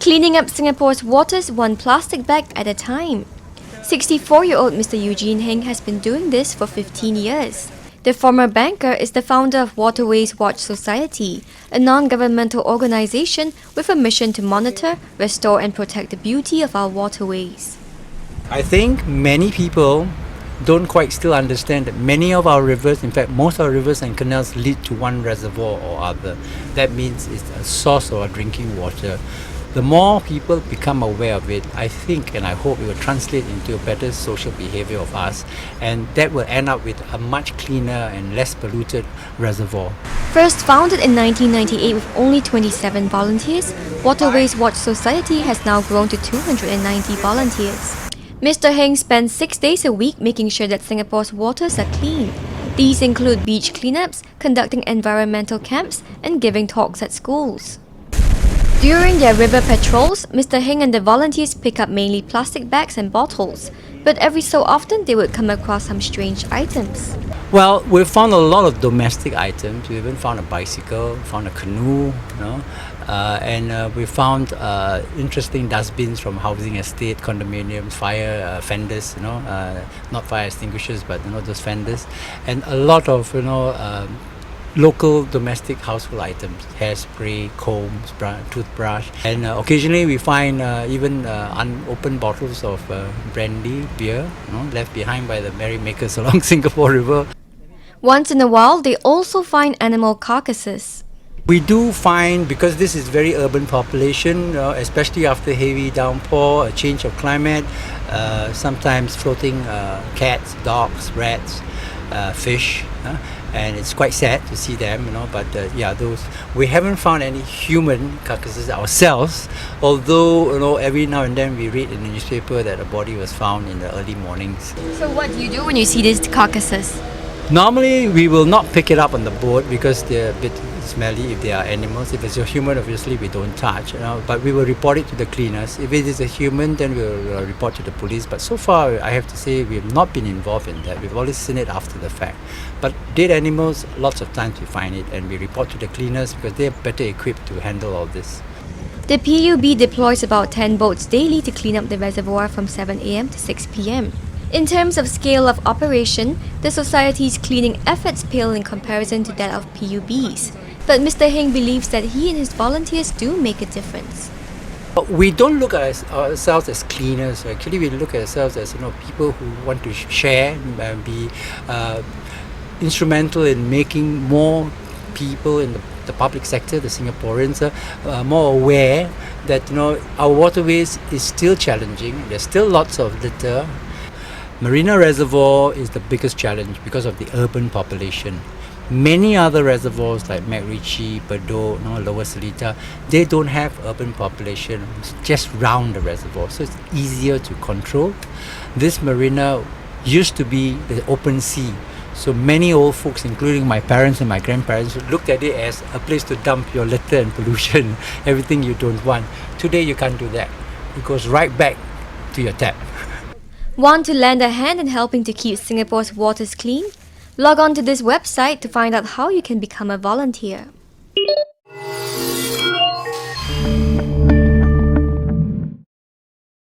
cleaning up Singapore's waters one plastic bag at a time. 64-year-old Mr Eugene Heng has been doing this for 15 years. The former banker is the founder of Waterways Watch Society, a non-governmental organization with a mission to monitor, restore and protect the beauty of our waterways. I think many people don't quite still understand that many of our rivers, in fact most of our rivers and canals, lead to one reservoir or other. That means it's a source of our drinking water. The more people become aware of it, I think and I hope it will translate into a better social behavior of us, and that will end up with a much cleaner and less polluted reservoir. First founded in 1998 with only 27 volunteers, Waterways Watch Society has now grown to 290 volunteers. Mr Heng spends 6 days a week making sure that Singapore's waters are clean. These include beach cleanups, conducting environmental camps, and giving talks at schools. During their river patrols, Mr Heng and the volunteers pick up mainly plastic bags and bottles, but every so often they would come across some strange items. Well, we've found a lot of domestic items. We even found a bicycle, found a canoe, and we found interesting dustbins from housing estate, condominiums, fire fenders, not fire extinguishers, but those fenders, and a lot of local domestic household items, hairspray, combs, toothbrush, and occasionally we find even unopened bottles of brandy, beer, left behind by the merrymakers along Singapore River. Once in a while, they also find animal carcasses. We do find, because this is very urban population, especially after heavy downpour, a change of climate, sometimes floating cats, dogs, rats, fish, and it's quite sad to see them, but those, we haven't found any human carcasses ourselves, although every now and then we read in the newspaper that a body was found in the early mornings. So what do you do when you see these carcasses? Normally we will not pick it up on the boat because they're a bit smelly if they are animals. If it's a human, obviously we don't touch, but we will report it to the cleaners. If it is a human, then we'll report to the police. But so far, I have to say, we have not been involved in that. We've always seen it after the fact. But dead animals, lots of times we find it and we report to the cleaners because they're better equipped to handle all this. The PUB deploys about 10 boats daily to clean up the reservoir from 7 AM to 6 PM. In terms of scale of operation, the Society's cleaning efforts pale in comparison to that of PUB's. But Mr Heng believes that he and his volunteers do make a difference. We don't look at ourselves as cleaners. Actually, we look at ourselves as people who want to share and be instrumental in making more people in the public sector, the Singaporeans, more aware that our waterways is still challenging. There's still lots of litter. Marina Reservoir is the biggest challenge because of the urban population. Many other reservoirs like MacRitchie, Bedok, Lower Seletar, they don't have urban population just round the reservoir, so it's easier to control. This marina used to be the open sea, so many old folks, including my parents and my grandparents, looked at it as a place to dump your litter and pollution, everything you don't want. Today you can't do that. It goes right back to your tap. Want to lend a hand in helping to keep Singapore's waters clean? Log on to this website to find out how you can become a volunteer.